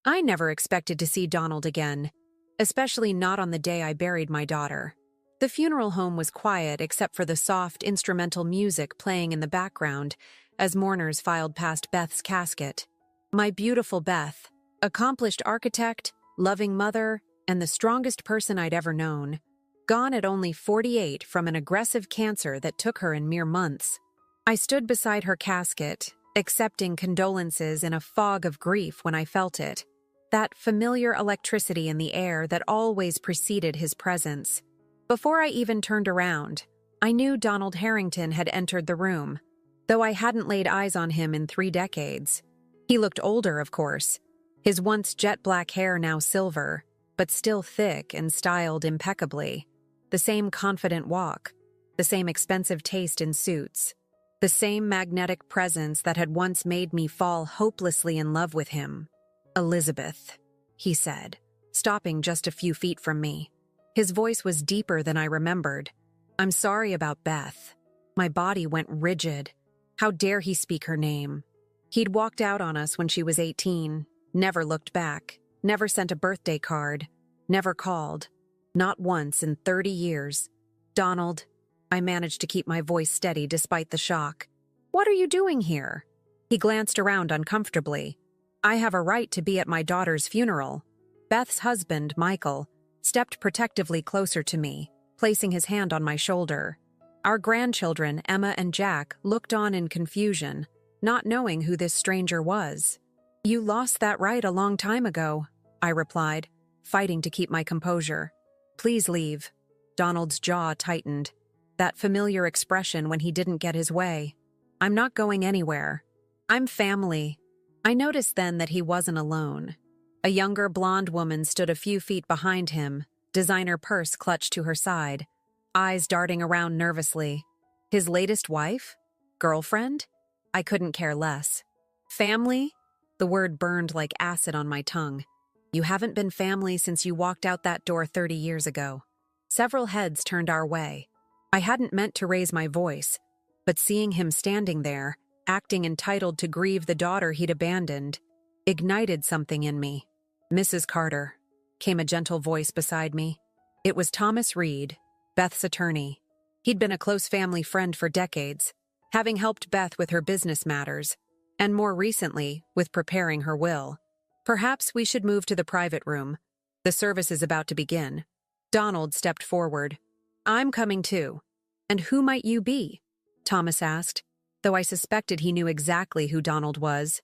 I never expected to see Donald again, especially not on the day I buried my daughter. The funeral home was quiet except for the soft instrumental music playing in the background as mourners filed past Beth's casket. My beautiful Beth, accomplished architect, loving mother, and the strongest person I'd ever known, gone at only 48 from an aggressive cancer that took her in mere months. I stood beside her casket, accepting condolences in a fog of grief when I felt it. That familiar electricity in the air that always preceded his presence. Before I even turned around, I knew Donald Harrington had entered the room, though I hadn't laid eyes on him in 3 decades. He looked older, of course, his once jet-black hair now silver, but still thick and styled impeccably. The same confident walk, the same expensive taste in suits, the same magnetic presence that had once made me fall hopelessly in love with him. "Elizabeth," he said, stopping just a few feet from me. His voice was deeper than I remembered. "I'm sorry about Beth." My body went rigid. How dare he speak her name? He'd walked out on us when she was 18, never looked back, never sent a birthday card, never called. Not once in 30 years. "Donald," I managed to keep my voice steady despite the shock. "What are you doing here?" He glanced around uncomfortably. "I have a right to be at my daughter's funeral." Beth's husband, Michael, stepped protectively closer to me, placing his hand on my shoulder. Our grandchildren, Emma and Jack, looked on in confusion, not knowing who this stranger was. "You lost that right a long time ago," I replied, fighting to keep my composure. "Please leave." Donald's jaw tightened, that familiar expression when he didn't get his way. "I'm not going anywhere. I'm family." I noticed then that he wasn't alone. A younger blonde woman stood a few feet behind him, designer purse clutched to her side, eyes darting around nervously. His latest wife? Girlfriend? I couldn't care less. Family? The word burned like acid on my tongue. You haven't been family since you walked out that door 30 years ago. Several heads turned our way. I hadn't meant to raise my voice, but seeing him standing there, acting entitled to grieve the daughter he'd abandoned, ignited something in me. "Mrs. Carter," came a gentle voice beside me. It was Thomas Reed, Beth's attorney. He'd been a close family friend for decades, having helped Beth with her business matters, and more recently, with preparing her will. "Perhaps we should move to the private room. The service is about to begin." Donald stepped forward. "I'm coming too." "And who might you be?" Thomas asked, though I suspected he knew exactly who Donald was.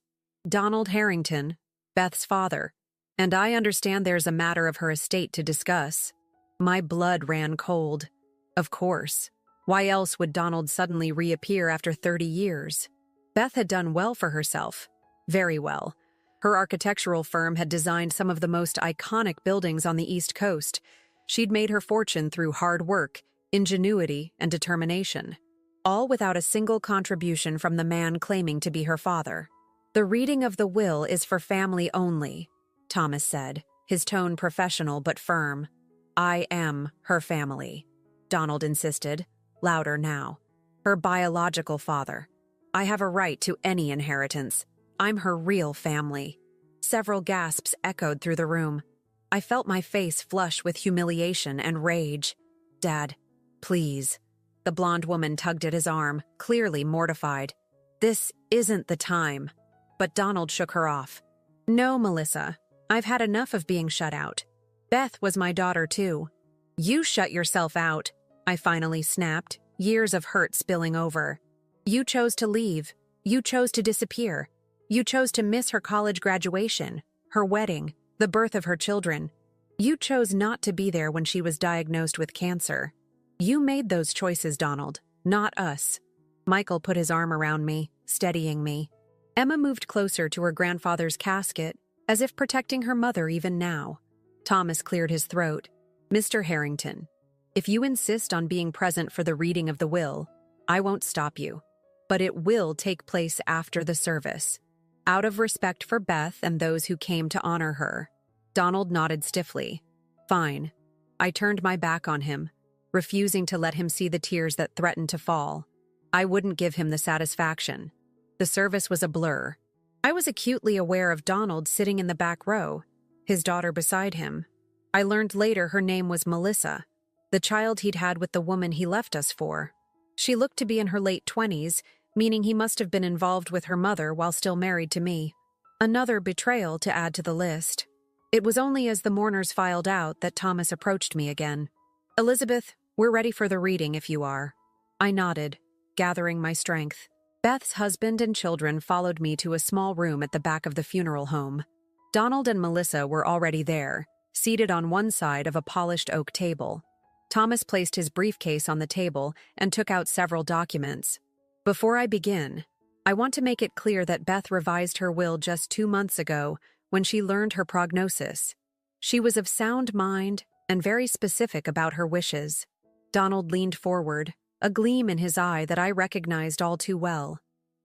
"Donald Harrington, Beth's father, and I understand there's a matter of her estate to discuss." My blood ran cold. Of course. Why else would Donald suddenly reappear after 30 years? Beth had done well for herself. Very well. Her architectural firm had designed some of the most iconic buildings on the East Coast. She'd made her fortune through hard work, ingenuity, and determination. All without a single contribution from the man claiming to be her father. "The reading of the will is for family only," Thomas said, his tone professional but firm. "I am her family," Donald insisted, louder now. "Her biological father. I have a right to any inheritance. I'm her real family." Several gasps echoed through the room. I felt my face flush with humiliation and rage. "Dad, please." The blonde woman tugged at his arm, clearly mortified. "This isn't the time." But Donald shook her off. "No, Melissa. I've had enough of being shut out. Beth was my daughter too." "You shut yourself out," I finally snapped, years of hurt spilling over. "You chose to leave. You chose to disappear. You chose to miss her college graduation, her wedding, the birth of her children. You chose not to be there when she was diagnosed with cancer. You made those choices, Donald, not us." Michael put his arm around me, steadying me. Emma moved closer to her grandfather's casket, as if protecting her mother even now. Thomas cleared his throat. "Mr. Harrington, if you insist on being present for the reading of the will, I won't stop you. But it will take place after the service, out of respect for Beth and those who came to honor her." Donald nodded stiffly. "Fine." I turned my back on him, refusing to let him see the tears that threatened to fall. I wouldn't give him the satisfaction. The service was a blur. I was acutely aware of Donald sitting in the back row, his daughter beside him. I learned later her name was Melissa, the child he'd had with the woman he left us for. She looked to be in her late 20s, meaning he must have been involved with her mother while still married to me. Another betrayal to add to the list. It was only as the mourners filed out that Thomas approached me again. "Elizabeth, we're ready for the reading if you are." I nodded, gathering my strength. Beth's husband and children followed me to a small room at the back of the funeral home. Donald and Melissa were already there, seated on one side of a polished oak table. Thomas placed his briefcase on the table and took out several documents. "Before I begin, I want to make it clear that Beth revised her will just 2 months ago when she learned her prognosis. She was of sound mind and very specific about her wishes." Donald leaned forward, a gleam in his eye that I recognized all too well.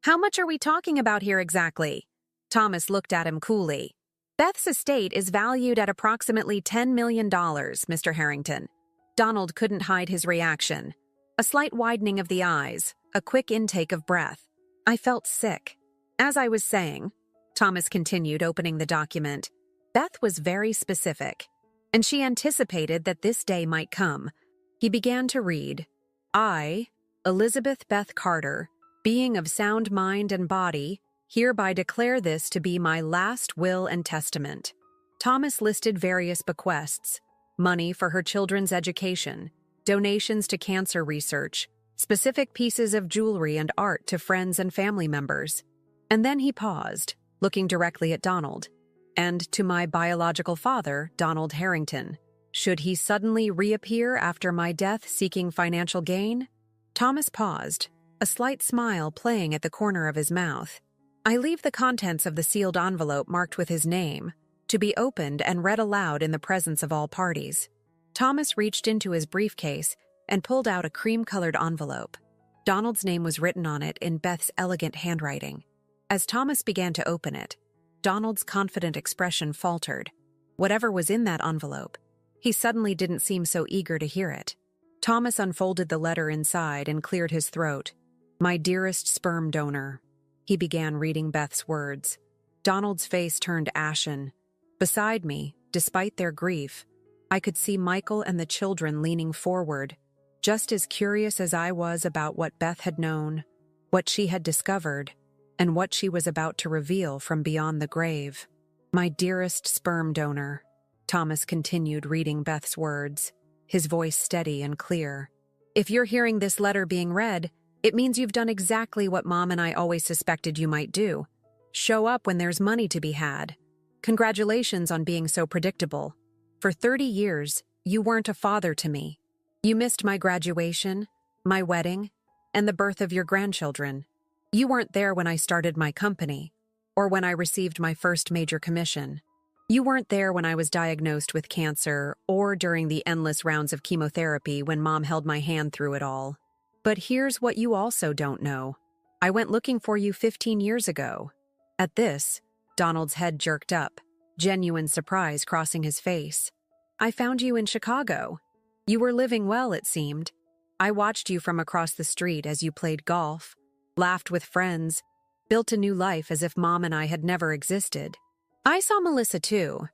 "How much are we talking about here exactly?" Thomas looked at him coolly. "Beth's estate is valued at approximately $10 million, Mr. Harrington." Donald couldn't hide his reaction. A slight widening of the eyes, a quick intake of breath. I felt sick. "As I was saying," Thomas continued, opening the document, "Beth was very specific, and she anticipated that this day might come." He began to read, "I, Elizabeth Beth Carter, being of sound mind and body, hereby declare this to be my last will and testament." Thomas listed various bequests: money for her children's education, donations to cancer research, specific pieces of jewelry and art to friends and family members. And then he paused, looking directly at Donald. "And to my biological father, Donald Harrington, should he suddenly reappear after my death seeking financial gain." Thomas paused, a slight smile playing at the corner of his mouth. "I leave the contents of the sealed envelope marked with his name, to be opened and read aloud in the presence of all parties." Thomas reached into his briefcase and pulled out a cream-colored envelope. Donald's name was written on it in Beth's elegant handwriting. As Thomas began to open it, Donald's confident expression faltered. Whatever was in that envelope, he suddenly didn't seem so eager to hear it. Thomas unfolded the letter inside and cleared his throat. "My dearest sperm donor," he began reading Beth's words. Donald's face turned ashen. Beside me, despite their grief, I could see Michael and the children leaning forward, just as curious as I was about what Beth had known, what she had discovered, and what she was about to reveal from beyond the grave. "My dearest sperm donor," Thomas continued reading Beth's words, his voice steady and clear. "If you're hearing this letter being read, it means you've done exactly what Mom and I always suspected you might do. Show up when there's money to be had. Congratulations on being so predictable. For 30 years, you weren't a father to me. You missed my graduation, my wedding, and the birth of your grandchildren. You weren't there when I started my company, or when I received my first major commission. You weren't there when I was diagnosed with cancer, or during the endless rounds of chemotherapy when Mom held my hand through it all. But here's what you also don't know. I went looking for you 15 years ago." At this, Donald's head jerked up, genuine surprise crossing his face. "I found you in Chicago. You were living well, it seemed. I watched you from across the street as you played golf, laughed with friends, built a new life as if Mom and I had never existed. I saw Melissa too,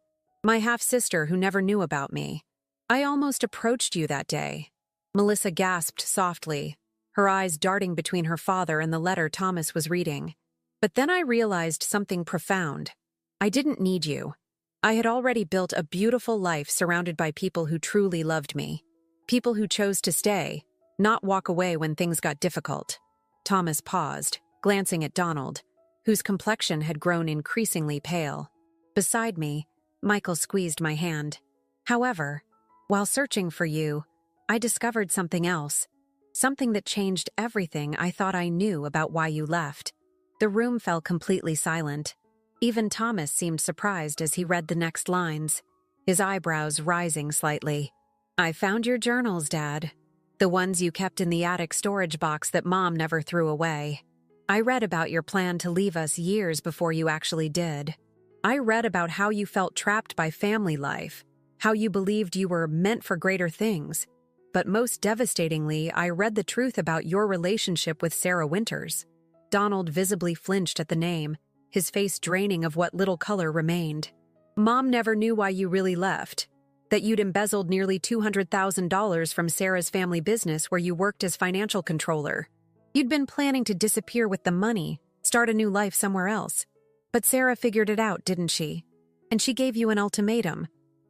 my half-sister who never knew about me. I almost approached you that day." Melissa gasped softly, her eyes darting between her father and the letter Thomas was reading. "But then I realized something profound. I didn't need you. I had already built a beautiful life surrounded by people who truly loved me. People who chose to stay, not walk away when things got difficult." Thomas paused, glancing at Donald, whose complexion had grown increasingly pale. Beside me, Michael squeezed my hand. "However, while searching for you, I discovered something else. Something that changed everything I thought I knew about why you left." The room fell completely silent. Even Thomas seemed surprised as he read the next lines, his eyebrows rising slightly. "I found your journals, Dad. The ones you kept in the attic storage box that Mom never threw away. I read about your plan to leave us years before you actually did. I read about how you felt trapped by family life, how you believed you were meant for greater things. But most devastatingly, I read the truth about your relationship with Sarah Winters." Donald visibly flinched at the name, his face draining of what little color remained. Mom never knew why you really left. That you'd embezzled nearly $200,000 from Sarah's family business where you worked as financial controller. You'd been planning to disappear with the money, start a new life somewhere else. But Sarah figured it out, didn't she? And she gave you an ultimatum.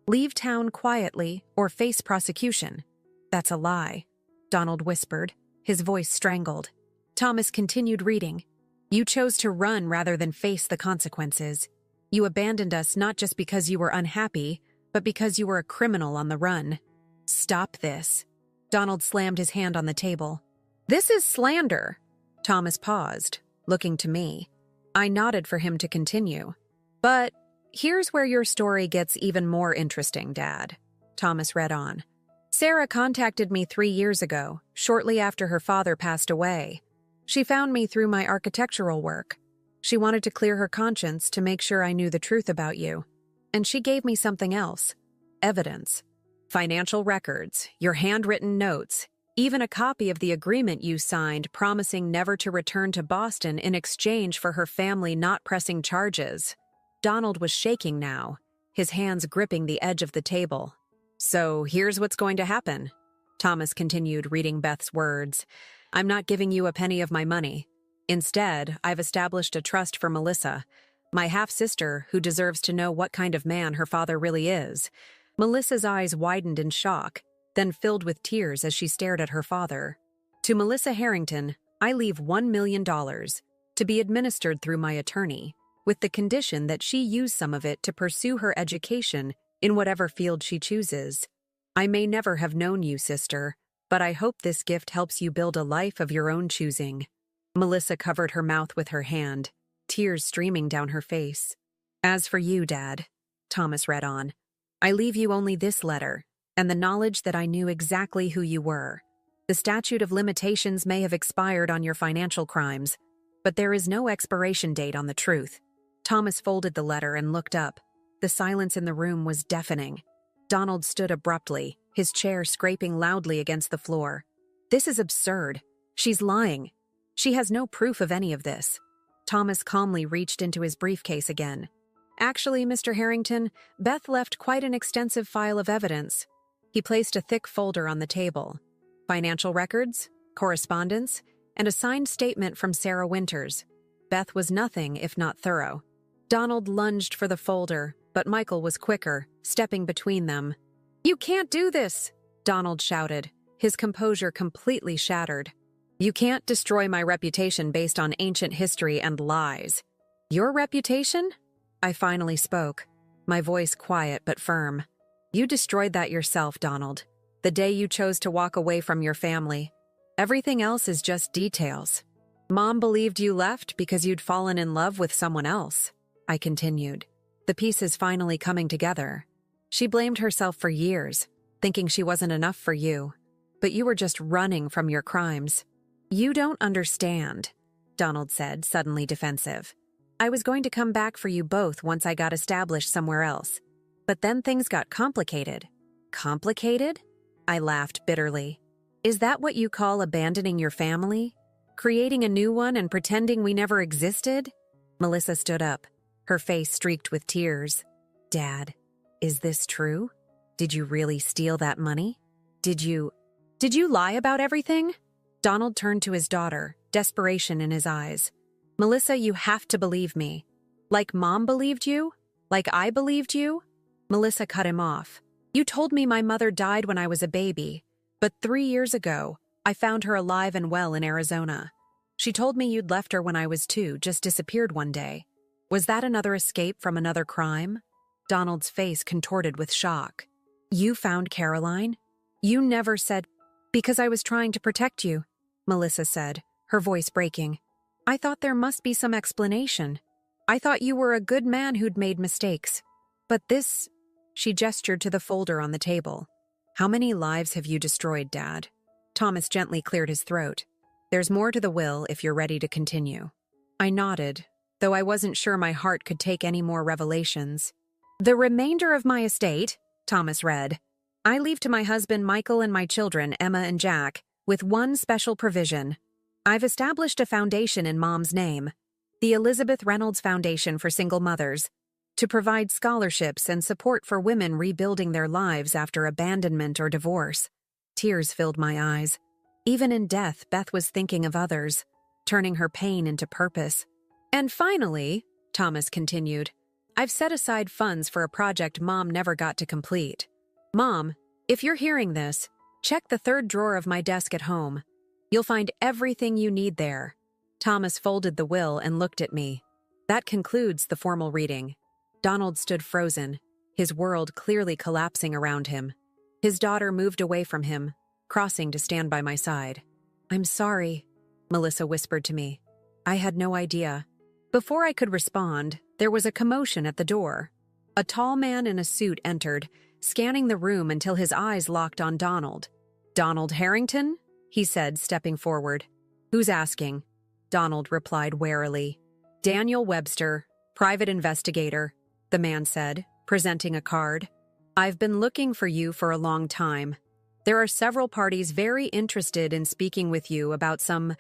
Leave town quietly or face prosecution. That's a lie, Donald whispered, his voice strangled. Thomas continued reading. You chose to run rather than face the consequences. You abandoned us not just because you were unhappy, but because you were a criminal on the run. Stop this. Donald slammed his hand on the table. This is slander. Thomas paused, looking to me. I nodded for him to continue. But here's where your story gets even more interesting, Dad. Thomas read on. Sarah contacted me 3 years ago, shortly after her father passed away. She found me through my architectural work. She wanted to clear her conscience to make sure I knew the truth about you. And she gave me something else. Evidence. Financial records, your handwritten notes, even a copy of the agreement you signed promising never to return to Boston in exchange for her family not pressing charges. Donald was shaking now, his hands gripping the edge of the table. So here's what's going to happen. Thomas continued reading Beth's words. I'm not giving you a penny of my money. Instead, I've established a trust for Melissa, my half-sister who deserves to know what kind of man her father really is. Melissa's eyes widened in shock, then filled with tears as she stared at her father. To Melissa Harrington, I leave $1 million to be administered through my attorney, with the condition that she use some of it to pursue her education in whatever field she chooses. I may never have known you, sister, but I hope this gift helps you build a life of your own choosing. Melissa covered her mouth with her hand, tears streaming down her face. As for you, Dad, Thomas read on, I leave you only this letter, and the knowledge that I knew exactly who you were. The statute of limitations may have expired on your financial crimes, but there is no expiration date on the truth. Thomas folded the letter and looked up. The silence in the room was deafening. Donald stood abruptly, his chair scraping loudly against the floor. This is absurd. She's lying. She has no proof of any of this. Thomas calmly reached into his briefcase again. Actually, Mr. Harrington, Beth left quite an extensive file of evidence. He placed a thick folder on the table. Financial records, correspondence, and a signed statement from Sarah Winters. Beth was nothing if not thorough. Donald lunged for the folder, but Michael was quicker, stepping between them. You can't do this, Donald shouted, his composure completely shattered. You can't destroy my reputation based on ancient history and lies. Your reputation? I finally spoke, my voice quiet but firm. You destroyed that yourself, Donald, the day you chose to walk away from your family. Everything else is just details. Mom believed you left because you'd fallen in love with someone else, I continued, the pieces finally coming together. She blamed herself for years, thinking she wasn't enough for you, but you were just running from your crimes. You don't understand, Donald said, suddenly defensive. I was going to come back for you both once I got established somewhere else. But then things got complicated. Complicated? I laughed bitterly. Is that what you call abandoning your family? Creating a new one and pretending we never existed? Melissa stood up, her face streaked with tears. Dad, is this true? Did you really steal that money? Did you lie about everything? Donald turned to his daughter, desperation in his eyes. Melissa, you have to believe me. Like Mom believed you? Like I believed you? Melissa cut him off. You told me my mother died when I was a baby, but 3 years ago, I found her alive and well in Arizona. She told me you'd left her when I was 2, just disappeared one day. Was that another escape from another crime? Donald's face contorted with shock. You found Caroline? You never said, because I was trying to protect you, Melissa said, her voice breaking. I thought there must be some explanation. I thought you were a good man who'd made mistakes. But this, she gestured to the folder on the table. How many lives have you destroyed, Dad? Thomas gently cleared his throat. There's more to the will if you're ready to continue. I nodded, though I wasn't sure my heart could take any more revelations. The remainder of my estate, Thomas read, I leave to my husband Michael and my children Emma and Jack, with one special provision. I've established a foundation in Mom's name. The Elizabeth Reynolds Foundation for Single Mothers, to provide scholarships and support for women rebuilding their lives after abandonment or divorce. Tears filled my eyes. Even in death, Beth was thinking of others, turning her pain into purpose. And finally, Thomas continued, I've set aside funds for a project Mom never got to complete. Mom, if you're hearing this, check the third drawer of my desk at home. You'll find everything you need there. Thomas folded the will and looked at me. That concludes the formal reading. Donald stood frozen, his world clearly collapsing around him. His daughter moved away from him, crossing to stand by my side. I'm sorry, Melissa whispered to me. I had no idea. Before I could respond, there was a commotion at the door. A tall man in a suit entered, scanning the room until his eyes locked on Donald. Donald Harrington? He said, stepping forward. Who's asking? Donald replied warily. Daniel Webster, private investigator, the man said, presenting a card. I've been looking for you for a long time. There are several parties very interested in speaking with you about some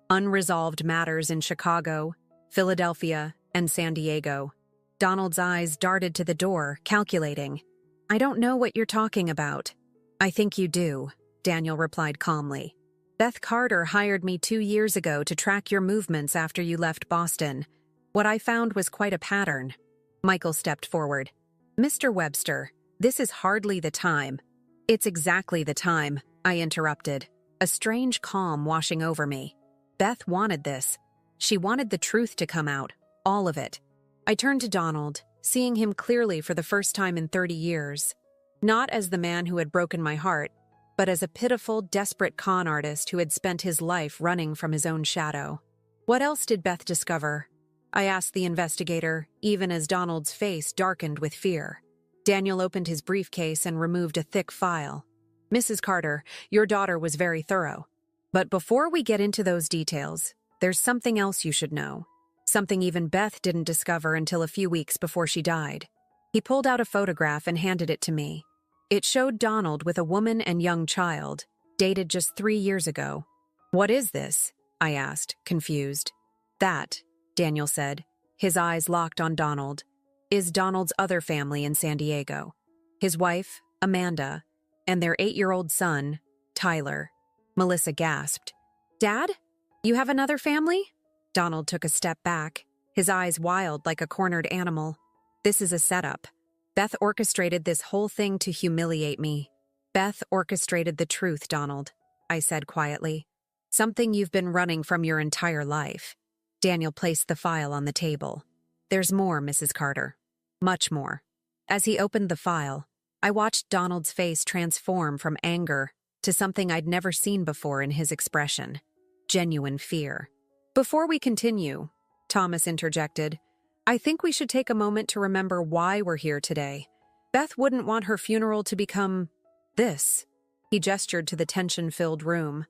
unresolved matters in Chicago, Philadelphia, and San Diego. Donald's eyes darted to the door, calculating. I don't know what you're talking about. I think you do, Daniel replied calmly. Beth Carter hired me 2 years ago to track your movements after you left Boston. What I found was quite a pattern. Michael stepped forward. Mr. Webster, this is hardly the time. It's exactly the time, I interrupted, a strange calm washing over me. Beth wanted this. She wanted the truth to come out, all of it. I turned to Donald, seeing him clearly for the first time in 30 years. Not as the man who had broken my heart, but as a pitiful, desperate con artist who had spent his life running from his own shadow. What else did Beth discover? I asked the investigator, even as Donald's face darkened with fear. Daniel opened his briefcase and removed a thick file. Mrs. Carter, your daughter was very thorough. But before we get into those details, there's something else you should know. Something even Beth didn't discover until a few weeks before she died. He pulled out a photograph and handed it to me. It showed Donald with a woman and young child, dated just 3 years ago. What is this? I asked, confused. That, Daniel said, his eyes locked on Donald, is Donald's other family in San Diego. His wife, Amanda, and their 8-year-old son, Tyler. Melissa gasped. Dad? You have another family? Donald took a step back, his eyes wild like a cornered animal. This is a setup. Beth orchestrated this whole thing to humiliate me. Beth orchestrated the truth, Donald, I said quietly. Something you've been running from your entire life. Daniel placed the file on the table. There's more, Mrs. Carter. Much more. As he opened the file, I watched Donald's face transform from anger to something I'd never seen before in his expression. Genuine fear. Before we continue, Thomas interjected, I think we should take a moment to remember why we're here today. Beth wouldn't want her funeral to become this. He gestured to the tension-filled room.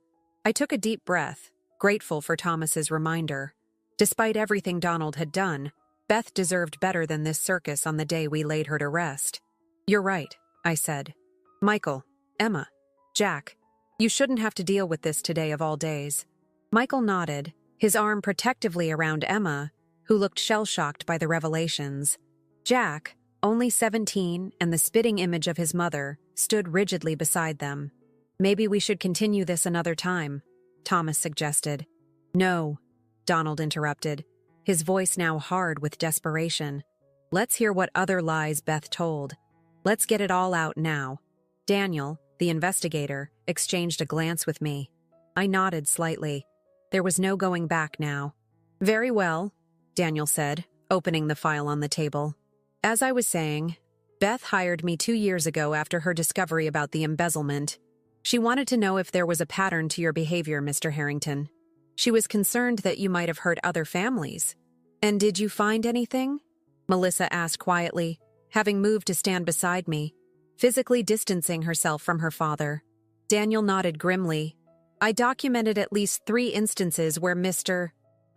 I took a deep breath, grateful for Thomas's reminder. Despite everything Donald had done, Beth deserved better than this circus on the day we laid her to rest. You're right, I said. Michael, Emma, Jack, you shouldn't have to deal with this today of all days. Michael nodded, his arm protectively around Emma, who looked shell-shocked by the revelations. Jack, only 17 and the spitting image of his mother, stood rigidly beside them. Maybe we should continue this another time, Thomas suggested. No, Donald interrupted, his voice now hard with desperation. Let's hear what other lies Beth told. Let's get it all out now. Daniel, the investigator, exchanged a glance with me. I nodded slightly. There was no going back now. Very well, Daniel said, opening the file on the table. As I was saying, Beth hired me 2 years ago after her discovery about the embezzlement. She wanted to know if there was a pattern to your behavior, Mr. Harrington. She was concerned that you might have hurt other families. And did you find anything? Melissa asked quietly, having moved to stand beside me, physically distancing herself from her father. Daniel nodded grimly. I documented at least 3 instances where Mr.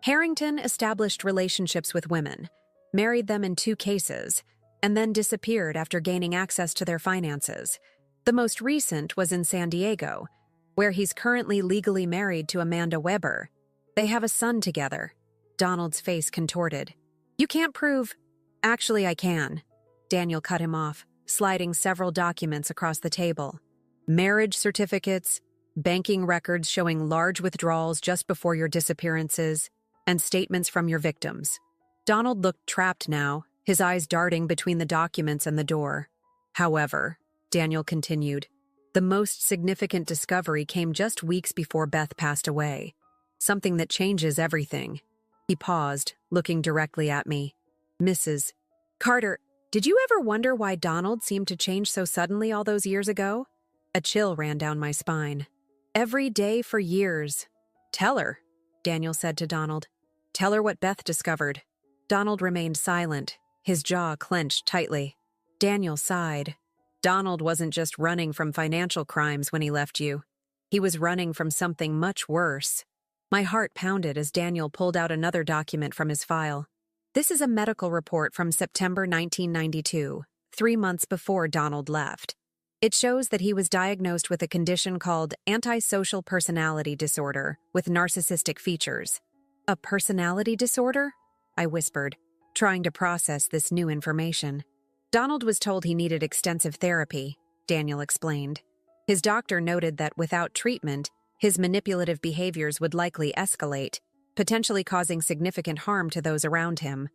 Harrington established relationships with women, married them in 2 cases, and then disappeared after gaining access to their finances. The most recent was in San Diego, where he's currently legally married to Amanda Weber. They have a son together. Donald's face contorted. You can't prove. Actually, I can. Daniel cut him off, sliding several documents across the table. Marriage certificates, banking records showing large withdrawals just before your disappearances, and statements from your victims. Donald looked trapped now, his eyes darting between the documents and the door. However, Daniel continued, the most significant discovery came just weeks before Beth passed away. Something that changes everything. He paused, looking directly at me. Mrs. Carter, did you ever wonder why Donald seemed to change so suddenly all those years ago? A chill ran down my spine. Every day for years. Tell her, Daniel said to Donald. Tell her what Beth discovered. Donald remained silent, his jaw clenched tightly. Daniel sighed. Donald wasn't just running from financial crimes when he left you. He was running from something much worse. My heart pounded as Daniel pulled out another document from his file. This is a medical report from September 1992, 3 months before Donald left. It shows that he was diagnosed with a condition called antisocial personality disorder with narcissistic features. A personality disorder? I whispered, trying to process this new information. Donald was told he needed extensive therapy, Daniel explained. His doctor noted that without treatment, his manipulative behaviors would likely escalate, potentially causing significant harm to those around him.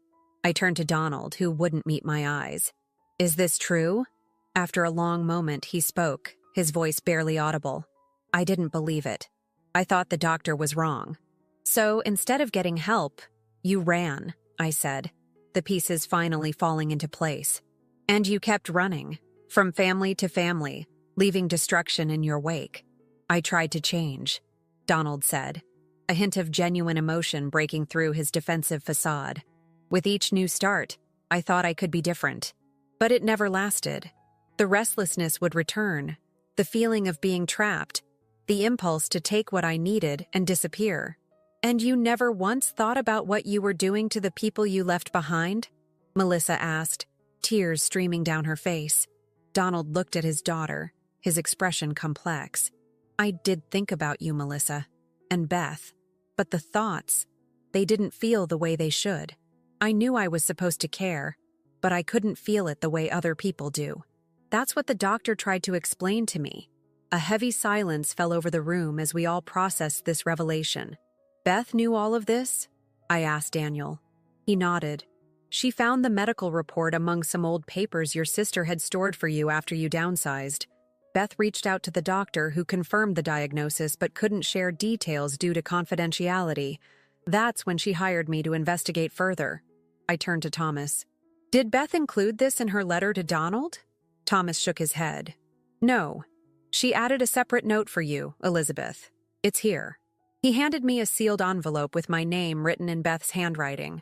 I turned to Donald, who wouldn't meet my eyes. Is this true? After a long moment, he spoke, his voice barely audible. I didn't believe it. I thought the doctor was wrong. So instead of getting help, you ran, I said, the pieces finally falling into place. And you kept running, from family to family, leaving destruction in your wake. I tried to change, Donald said, a hint of genuine emotion breaking through his defensive facade. With each new start, I thought I could be different. But it never lasted. The restlessness would return, the feeling of being trapped, the impulse to take what I needed and disappear. And you never once thought about what you were doing to the people you left behind? Melissa asked, tears streaming down her face. Donald looked at his daughter, his expression complex. I did think about you, Melissa, and Beth, but the thoughts, they didn't feel the way they should. I knew I was supposed to care, but I couldn't feel it the way other people do. That's what the doctor tried to explain to me. A heavy silence fell over the room as we all processed this revelation. Beth knew all of this? I asked Daniel. He nodded. She found the medical report among some old papers your sister had stored for you after you downsized. Beth reached out to the doctor who confirmed the diagnosis but couldn't share details due to confidentiality. That's when she hired me to investigate further. I turned to Thomas. Did Beth include this in her letter to Donald? Thomas shook his head. No. She added a separate note for you, Elizabeth. It's here. He handed me a sealed envelope with my name written in Beth's handwriting.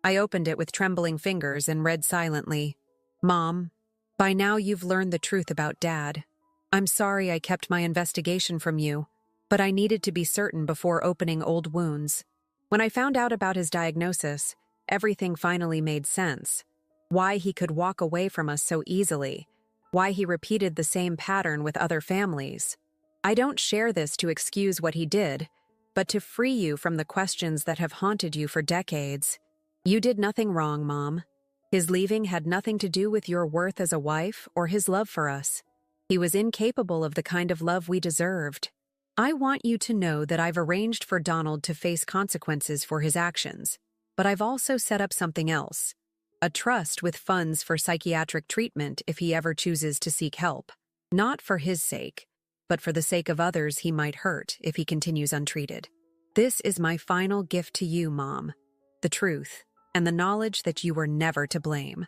I opened it with trembling fingers and read silently. Mom, by now you've learned the truth about Dad. I'm sorry I kept my investigation from you, but I needed to be certain before opening old wounds. When I found out about his diagnosis, everything finally made sense. Why he could walk away from us so easily. Why he repeated the same pattern with other families. I don't share this to excuse what he did, but to free you from the questions that have haunted you for decades. You did nothing wrong, Mom. His leaving had nothing to do with your worth as a wife or his love for us. He was incapable of the kind of love we deserved. I want you to know that I've arranged for Donald to face consequences for his actions, but I've also set up something else. A trust with funds for psychiatric treatment if he ever chooses to seek help. Not for his sake, but for the sake of others he might hurt if he continues untreated. This is my final gift to you, Mom. The truth, and the knowledge that you were never to blame.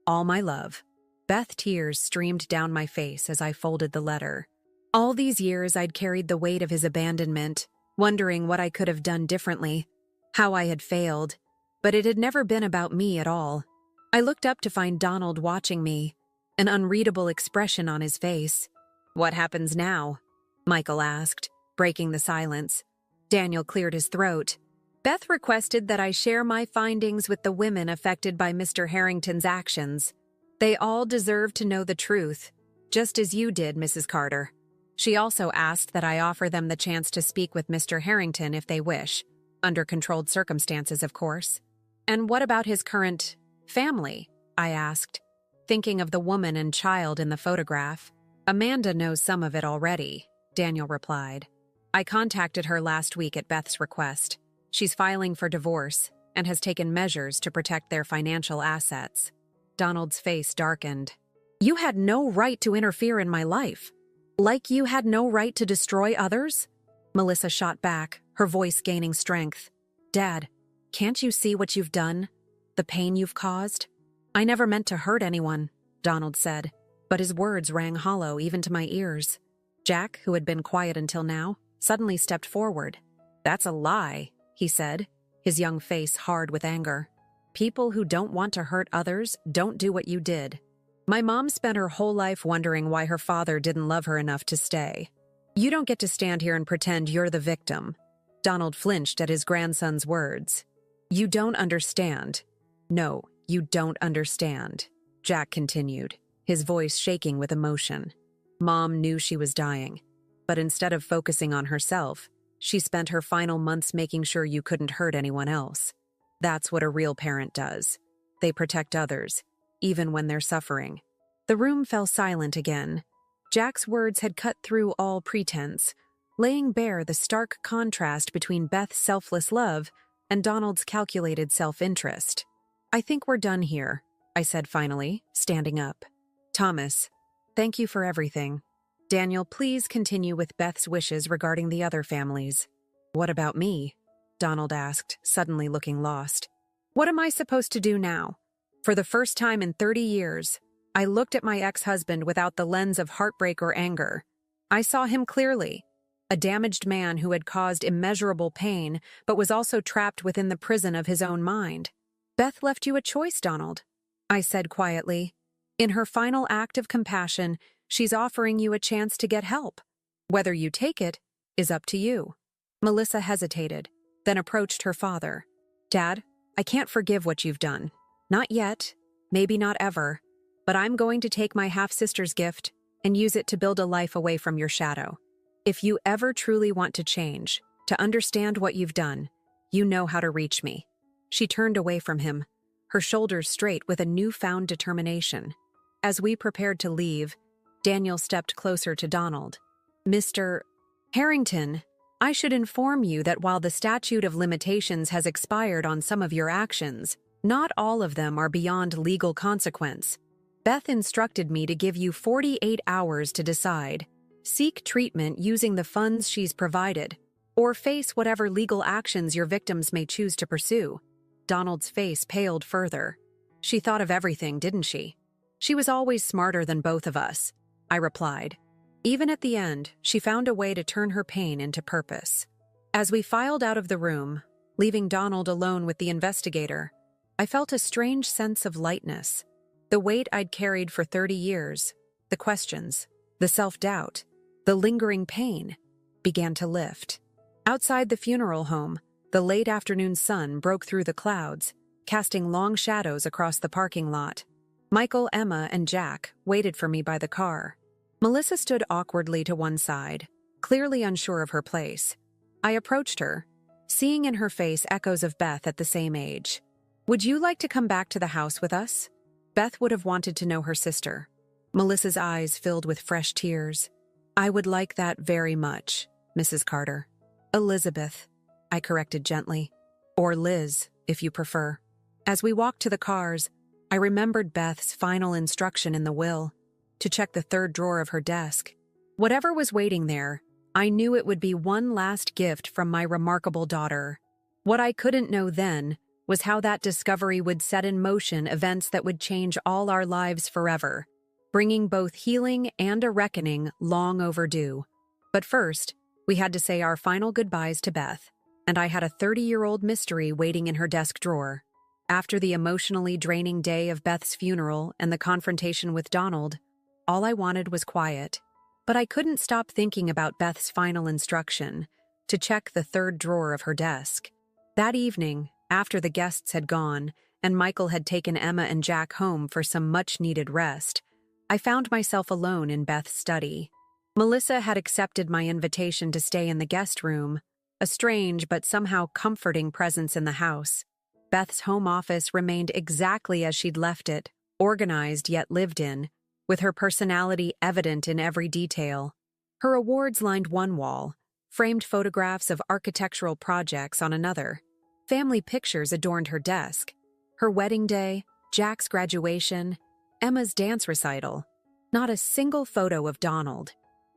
All my love. Beth, tears streamed down my face as I folded the letter. All these years I'd carried the weight of his abandonment, wondering what I could have done differently, how I had failed, but it had never been about me at all. I looked up to find Donald watching me, an unreadable expression on his face. What happens now? Michael asked, breaking the silence. Daniel cleared his throat. Beth requested that I share my findings with the women affected by Mr. Harrington's actions. They all deserve to know the truth, just as you did, Mrs. Carter. She also asked that I offer them the chance to speak with Mr. Harrington if they wish. Under controlled circumstances, of course. And what about his current family? I asked, thinking of the woman and child in the photograph. Amanda knows some of it already, Daniel replied. I contacted her last week at Beth's request. She's filing for divorce and has taken measures to protect their financial assets. Donald's face darkened. You had no right to interfere in my life. Like you had no right to destroy others? Melissa shot back, her voice gaining strength. Dad, can't you see what you've done? The pain you've caused? I never meant to hurt anyone, Donald said, but his words rang hollow even to my ears. Jack, who had been quiet until now, suddenly stepped forward. That's a lie, he said, his young face hard with anger. People who don't want to hurt others don't do what you did. My mom spent her whole life wondering why her father didn't love her enough to stay. You don't get to stand here and pretend you're the victim. Donald flinched at his grandson's words. You don't understand. No, you don't understand, Jack continued, his voice shaking with emotion. Mom knew she was dying, but instead of focusing on herself, she spent her final months making sure you couldn't hurt anyone else. That's what a real parent does. They protect others, even when they're suffering. The room fell silent again. Jack's words had cut through all pretense, laying bare the stark contrast between Beth's selfless love and Donald's calculated self-interest. I think we're done here, I said finally, standing up. Thomas, thank you for everything. Daniel, please continue with Beth's wishes regarding the other families. What about me? Donald asked, suddenly looking lost. What am I supposed to do now? For the first time in 30 years, I looked at my ex-husband without the lens of heartbreak or anger. I saw him clearly, a damaged man who had caused immeasurable pain but was also trapped within the prison of his own mind. Beth left you a choice, Donald, I said quietly. In her final act of compassion, she's offering you a chance to get help. Whether you take it is up to you. Melissa hesitated, then approached her father. Dad, I can't forgive what you've done. Not yet, maybe not ever, but I'm going to take my half-sister's gift and use it to build a life away from your shadow. If you ever truly want to change, to understand what you've done, you know how to reach me. She turned away from him, her shoulders straight with a newfound determination. As we prepared to leave, Daniel stepped closer to Donald. Mr. Harrington, I should inform you that while the statute of limitations has expired on some of your actions, not all of them are beyond legal consequence. Beth instructed me to give you 48 hours to decide. Seek treatment using the funds she's provided, or face whatever legal actions your victims may choose to pursue. Donald's face paled further. She thought of everything, didn't she? She was always smarter than both of us, I replied. Even at the end, she found a way to turn her pain into purpose. As we filed out of the room, leaving Donald alone with the investigator, I felt a strange sense of lightness. The weight I'd carried for 30 years, the questions, the self-doubt, the lingering pain, began to lift. Outside the funeral home, the late afternoon sun broke through the clouds, casting long shadows across the parking lot. Michael, Emma, and Jack waited for me by the car. Melissa stood awkwardly to one side, clearly unsure of her place. I approached her, seeing in her face echoes of Beth at the same age. Would you like to come back to the house with us? Beth would have wanted to know her sister. Melissa's eyes filled with fresh tears. I would like that very much, Mrs. Carter. Elizabeth, I corrected gently. Or Liz, if you prefer. As we walked to the cars, I remembered Beth's final instruction in the will, to check the third drawer of her desk. Whatever was waiting there, I knew it would be one last gift from my remarkable daughter. What I couldn't know then was how that discovery would set in motion events that would change all our lives forever, bringing both healing and a reckoning long overdue. But first, we had to say our final goodbyes to Beth, and I had a 30-year-old mystery waiting in her desk drawer. After the emotionally draining day of Beth's funeral and the confrontation with Donald, all I wanted was quiet. But I couldn't stop thinking about Beth's final instruction, to check the third drawer of her desk. That evening, after the guests had gone, and Michael had taken Emma and Jack home for some much-needed rest, I found myself alone in Beth's study. Melissa had accepted my invitation to stay in the guest room, a strange but somehow comforting presence in the house. Beth's home office remained exactly as she'd left it, organized yet lived in, with her personality evident in every detail. Her awards lined one wall, framed photographs of architectural projects on another. Family pictures adorned her desk. Her wedding day, Jack's graduation, Emma's dance recital. Not a single photo of Donald.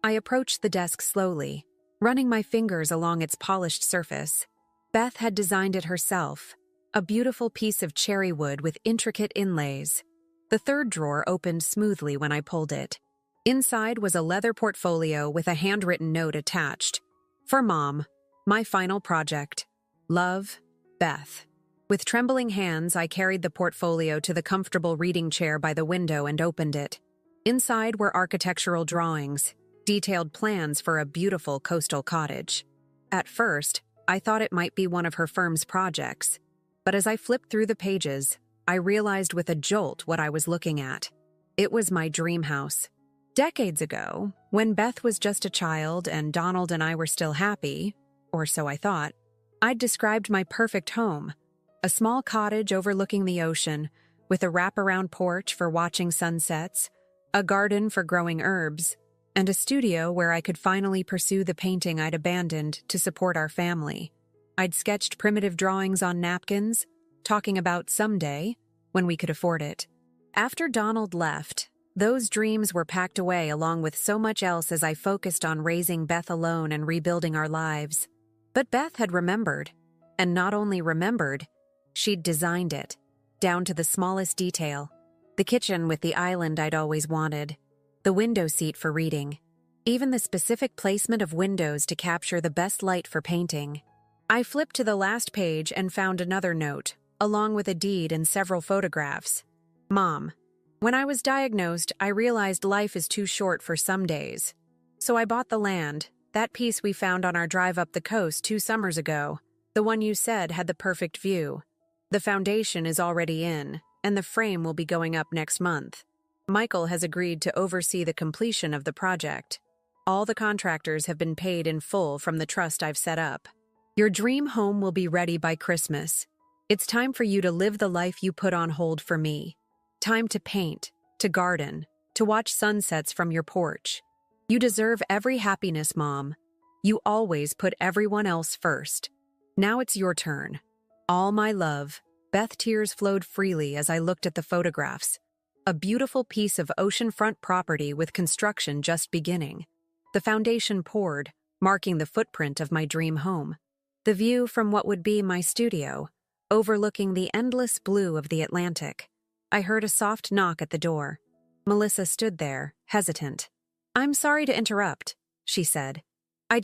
I approached the desk slowly, running my fingers along its polished surface. Beth had designed it herself, a beautiful piece of cherry wood with intricate inlays. The third drawer opened smoothly when I pulled it. Inside was a leather portfolio with a handwritten note attached. For Mom, my final project. Love, Beth. With trembling hands, I carried the portfolio to the comfortable reading chair by the window and opened it. Inside were architectural drawings, detailed plans for a beautiful coastal cottage. At first, I thought it might be one of her firm's projects, but as I flipped through the pages, I realized with a jolt what I was looking at. It was my dream house. Decades ago, when Beth was just a child and Donald and I were still happy, or so I thought, I'd described my perfect home. A small cottage overlooking the ocean, with a wraparound porch for watching sunsets, a garden for growing herbs, and a studio where I could finally pursue the painting I'd abandoned to support our family. I'd sketched primitive drawings on napkins, talking about someday, when we could afford it. After Donald left, those dreams were packed away along with so much else as I focused on raising Beth alone and rebuilding our lives. But Beth had remembered, and not only remembered, she'd designed it, down to the smallest detail. The kitchen with the island I'd always wanted, the window seat for reading, even the specific placement of windows to capture the best light for painting. I flipped to the last page and found another note, along with a deed and several photographs. Mom, when I was diagnosed, I realized life is too short for some days. So I bought the land, that piece we found on our drive up the coast 2 summers ago, the one you said had the perfect view. The foundation is already in, and the frame will be going up next month. Michael has agreed to oversee the completion of the project. All the contractors have been paid in full from the trust I've set up. Your dream home will be ready by Christmas. It's time for you to live the life you put on hold for me. Time to paint, to garden, to watch sunsets from your porch. You deserve every happiness, Mom. You always put everyone else first. Now it's your turn. All my love. Beth, tears flowed freely as I looked at the photographs. A beautiful piece of oceanfront property with construction just beginning. The foundation poured, marking the footprint of my dream home. The view from what would be my studio, overlooking the endless blue of the Atlantic. I heard a soft knock at the door. Melissa stood there, hesitant. I'm sorry to interrupt, she said. I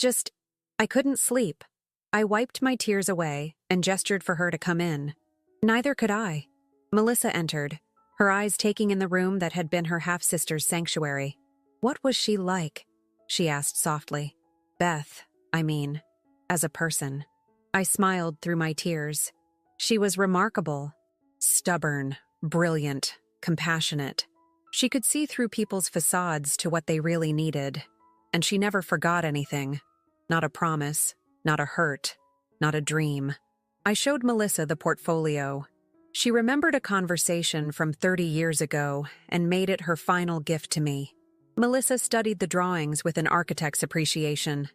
couldn't sleep. I wiped my tears away and gestured for her to come in. Neither could I. Melissa entered, her eyes taking in the room that had been her half-sister's sanctuary. What was she like? She asked softly. Beth, I mean, as a person. I smiled through my tears. She was remarkable. Stubborn, brilliant, compassionate. She could see through people's facades to what they really needed, and she never forgot anything. Not a promise, not a hurt, not a dream. I showed Melissa the portfolio. She remembered a conversation from 30 years ago and made it her final gift to me. Melissa studied the drawings with an architect's appreciation.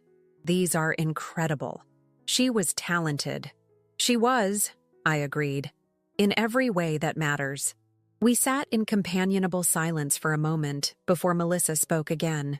These are incredible. She was talented. She was, I agreed, in every way that matters. We sat in companionable silence for a moment before Melissa spoke again.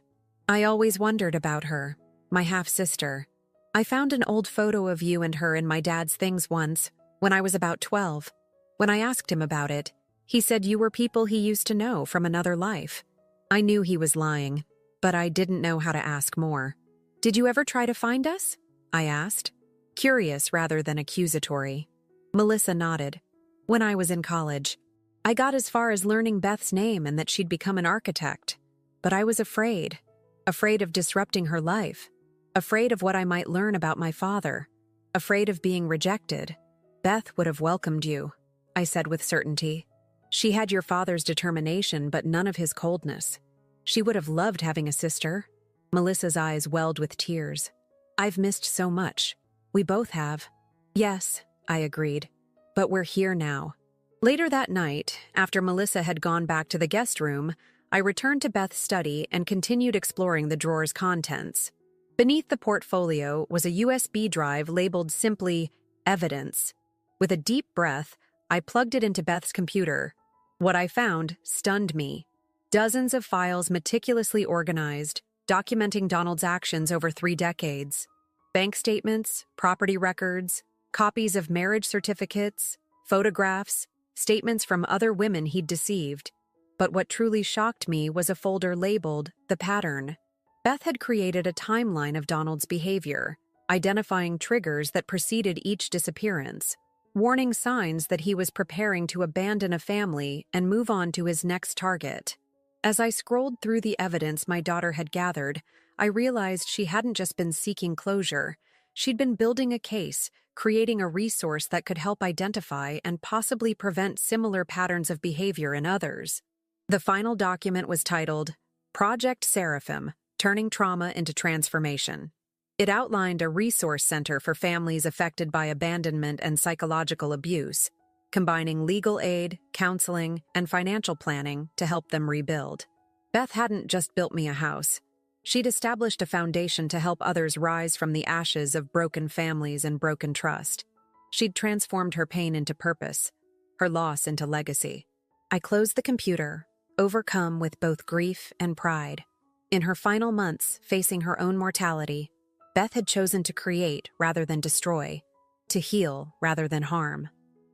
I always wondered about her, my half-sister. I found an old photo of you and her in my dad's things once, when I was about 12. When I asked him about it, he said you were people he used to know from another life. I knew he was lying, but I didn't know how to ask more. Did you ever try to find us? I asked, curious rather than accusatory. Melissa nodded. When I was in college, I got as far as learning Beth's name and that she'd become an architect. But I was afraid of disrupting her life, afraid of what I might learn about my father, afraid of being rejected. Beth would have welcomed you, I said with certainty. She had your father's determination, but none of his coldness. She would have loved having a sister. Melissa's eyes welled with tears. I've missed so much. We both have. Yes, I agreed. But we're here now. Later that night, after Melissa had gone back to the guest room, I returned to Beth's study and continued exploring the drawer's contents. Beneath the portfolio was a USB drive labeled simply Evidence. With a deep breath, I plugged it into Beth's computer. What I found stunned me. Dozens of files meticulously organized, documenting Donald's actions over 3 decades. Bank statements, property records, copies of marriage certificates, photographs, statements from other women he'd deceived. But what truly shocked me was a folder labeled The Pattern. Beth had created a timeline of Donald's behavior, identifying triggers that preceded each disappearance, warning signs that he was preparing to abandon a family and move on to his next target. As I scrolled through the evidence my daughter had gathered, I realized she hadn't just been seeking closure. She'd been building a case, creating a resource that could help identify and possibly prevent similar patterns of behavior in others. The final document was titled Project Seraphim: Turning Trauma into Transformation. It outlined a resource center for families affected by abandonment and psychological abuse, combining legal aid, counseling, and financial planning to help them rebuild. Beth hadn't just built me a house. She'd established a foundation to help others rise from the ashes of broken families and broken trust. She'd transformed her pain into purpose, her loss into legacy. I closed the computer, overcome with both grief and pride. In her final months, facing her own mortality, Beth had chosen to create rather than destroy, to heal rather than harm.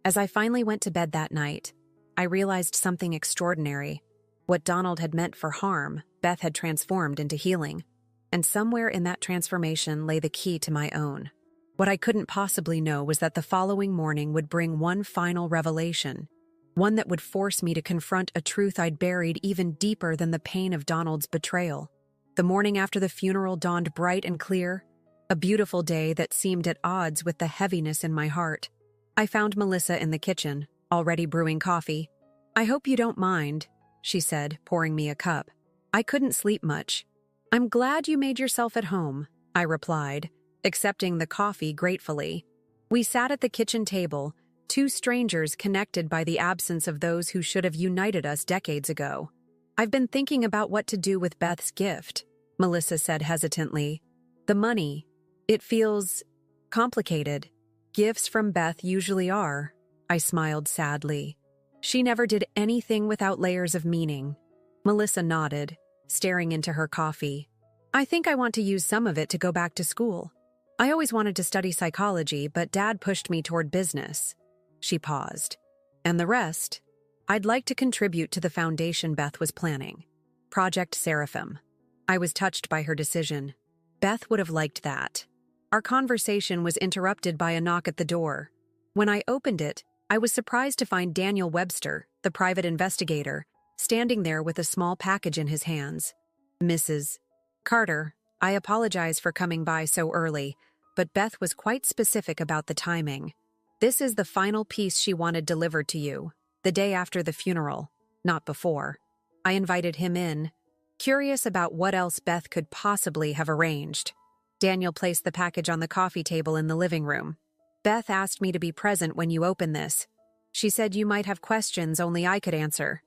As I finally went to bed that night, I realized something extraordinary. What Donald had meant for harm, Beth had transformed into healing. And somewhere in that transformation lay the key to my own. What I couldn't possibly know was that the following morning would bring one final revelation, one that would force me to confront a truth I'd buried even deeper than the pain of Donald's betrayal. The morning after the funeral dawned bright and clear, a beautiful day that seemed at odds with the heaviness in my heart. I found Melissa in the kitchen, already brewing coffee. "I hope you don't mind," she said, pouring me a cup. "I couldn't sleep much." "I'm glad you made yourself at home," I replied, accepting the coffee gratefully. We sat at the kitchen table, 2 strangers connected by the absence of those who should have united us decades ago. "I've been thinking about what to do with Beth's gift," Melissa said hesitantly. "The money. It feels complicated. Gifts from Beth usually are," I smiled sadly. "She never did anything without layers of meaning." Melissa nodded, staring into her coffee. "I think I want to use some of it to go back to school. I always wanted to study psychology, but Dad pushed me toward business." She paused. "And the rest? I'd like to contribute to the foundation Beth was planning. Project Seraphim." I was touched by her decision. Beth would have liked that. Our conversation was interrupted by a knock at the door. When I opened it, I was surprised to find Daniel Webster, the private investigator, standing there with a small package in his hands. "Mrs. Carter, I apologize for coming by so early, but Beth was quite specific about the timing. This is the final piece she wanted delivered to you, the day after the funeral, not before." I invited him in, curious about what else Beth could possibly have arranged. Daniel placed the package on the coffee table in the living room. "Beth asked me to be present when you open this. She said you might have questions only I could answer."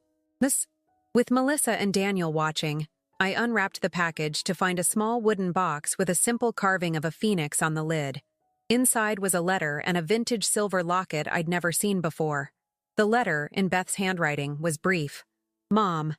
With Melissa and Daniel watching, I unwrapped the package to find a small wooden box with a simple carving of a phoenix on the lid. Inside was a letter and a vintage silver locket I'd never seen before. The letter, in Beth's handwriting, was brief. "Mom,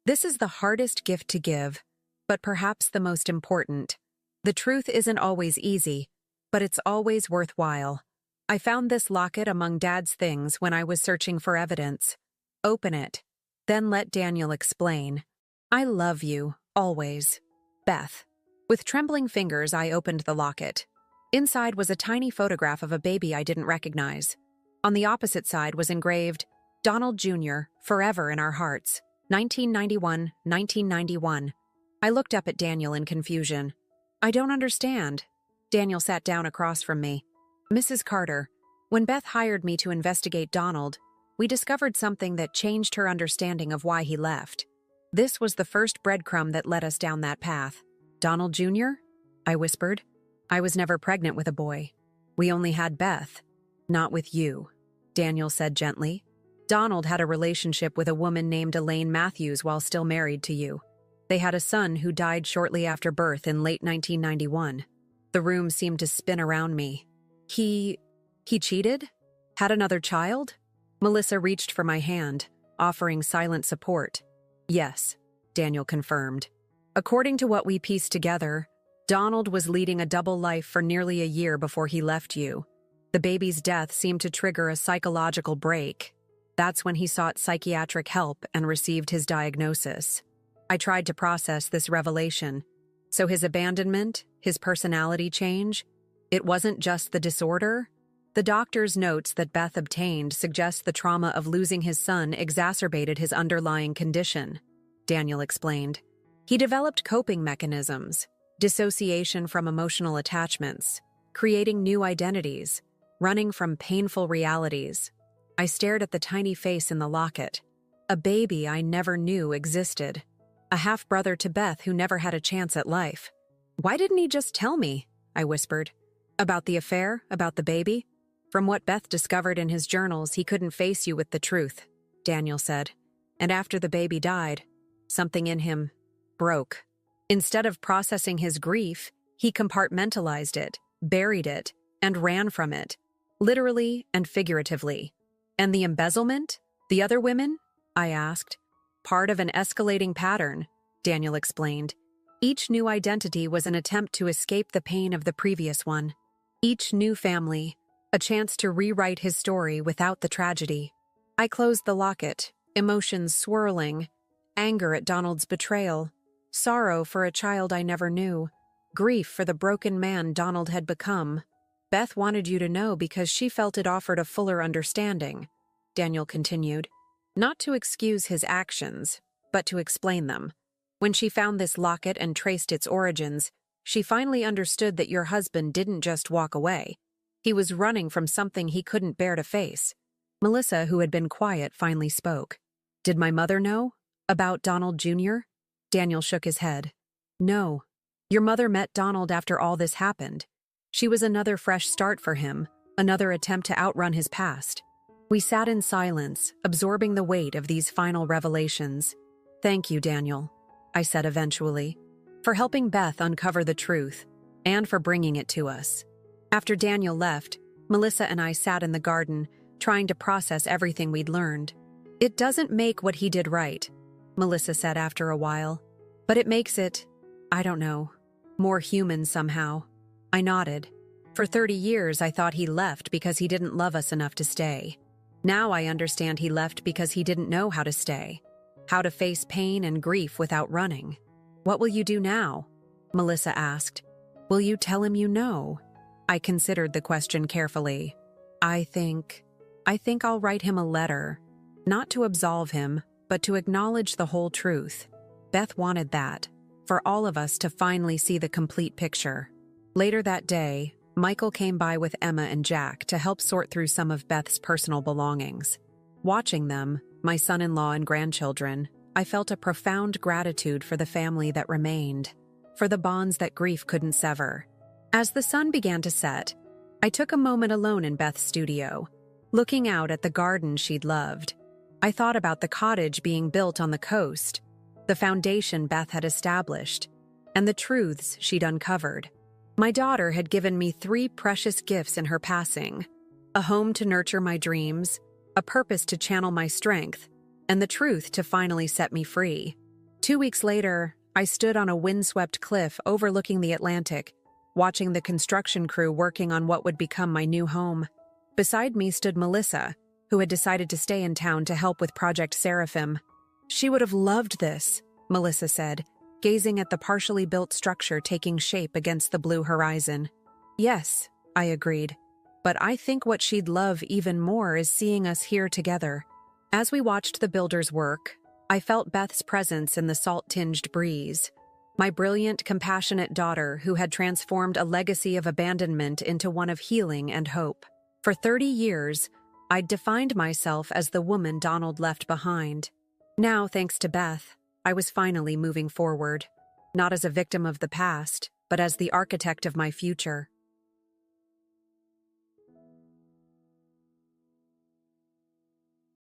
this is the hardest gift to give, but perhaps the most important. The truth isn't always easy, but it's always worthwhile. I found this locket among Dad's things when I was searching for evidence. Open it, then let Daniel explain. I love you, always. Beth." With trembling fingers, I opened the locket. Inside was a tiny photograph of a baby I didn't recognize. On the opposite side was engraved, "Donald Jr., forever in our hearts, 1991, 1991. I looked up at Daniel in confusion. "I don't understand." Daniel sat down across from me. "Mrs. Carter, when Beth hired me to investigate Donald, we discovered something that changed her understanding of why he left. This was the first breadcrumb that led us down that path." "Donald Jr.?" I whispered. "I was never pregnant with a boy." We only had Beth. Not with you, Daniel said gently. Donald had a relationship with a woman named Elaine Matthews while still married to you. They had a son who died shortly after birth in late 1991. The room seemed to spin around me. He cheated? Had another child? Melissa reached for my hand, offering silent support. Yes, Daniel confirmed. According to what we pieced together, Donald was leading a double life for nearly a year before he left you. The baby's death seemed to trigger a psychological break. That's when he sought psychiatric help and received his diagnosis. I tried to process this revelation. So his abandonment, his personality change, it wasn't just the disorder? The doctor's notes that Beth obtained suggest the trauma of losing his son exacerbated his underlying condition, Daniel explained. He developed coping mechanisms, dissociation from emotional attachments, creating new identities, running from painful realities. I stared at the tiny face in the locket, a baby I never knew existed, a half-brother to Beth who never had a chance at life. Why didn't he just tell me? I whispered. About the affair, about the baby? From what Beth discovered in his journals, he couldn't face you with the truth, Daniel said. And after the baby died, something in him broke. Instead of processing his grief, he compartmentalized it, buried it, and ran from it, literally and figuratively. And the embezzlement? The other women? I asked. Part of an escalating pattern, Daniel explained. Each new identity was an attempt to escape the pain of the previous one. Each new family, a chance to rewrite his story without the tragedy. I closed the locket, emotions swirling, anger at Donald's betrayal, sorrow for a child I never knew, grief for the broken man Donald had become. Beth wanted you to know because she felt it offered a fuller understanding, Daniel continued. Not to excuse his actions, but to explain them. When she found this locket and traced its origins, she finally understood that your husband didn't just walk away. He was running from something he couldn't bear to face. Melissa, who had been quiet, finally spoke. Did my mother know? About Donald Jr.? Daniel shook his head. No. Your mother met Donald after all this happened. She was another fresh start for him, another attempt to outrun his past. We sat in silence, absorbing the weight of these final revelations. Thank you, Daniel, I said eventually, for helping Beth uncover the truth, and for bringing it to us. After Daniel left, Melissa and I sat in the garden, trying to process everything we'd learned. It doesn't make what he did right, Melissa said after a while, but it makes it, I don't know, more human somehow. I nodded. For 30 years, I thought he left because he didn't love us enough to stay. Now I understand he left because he didn't know how to stay, how to face pain and grief without running. What will you do now? Melissa asked. Will you tell him you know? I considered the question carefully. I think I'll write him a letter, not to absolve him, but to acknowledge the whole truth. Beth wanted that, for all of us to finally see the complete picture. Later that day, Michael came by with Emma and Jack to help sort through some of Beth's personal belongings. Watching them, my son-in-law and grandchildren, I felt a profound gratitude for the family that remained, for the bonds that grief couldn't sever. As the sun began to set, I took a moment alone in Beth's studio, looking out at the garden she'd loved. I thought about the cottage being built on the coast, the foundation Beth had established, and the truths she'd uncovered. My daughter had given me 3 precious gifts in her passing: a home to nurture my dreams, a purpose to channel my strength, and the truth to finally set me free. 2 weeks later, I stood on a windswept cliff overlooking the Atlantic, watching the construction crew working on what would become my new home. Beside me stood Melissa, who had decided to stay in town to help with Project Seraphim. She would have loved this, Melissa said, gazing at the partially built structure taking shape against the blue horizon. Yes, I agreed. But I think what she'd love even more is seeing us here together. As we watched the builders work, I felt Beth's presence in the salt-tinged breeze. My brilliant, compassionate daughter who had transformed a legacy of abandonment into one of healing and hope. For 30 years, I'd defined myself as the woman Donald left behind. Now, thanks to Beth, I was finally moving forward, not as a victim of the past, but as the architect of my future.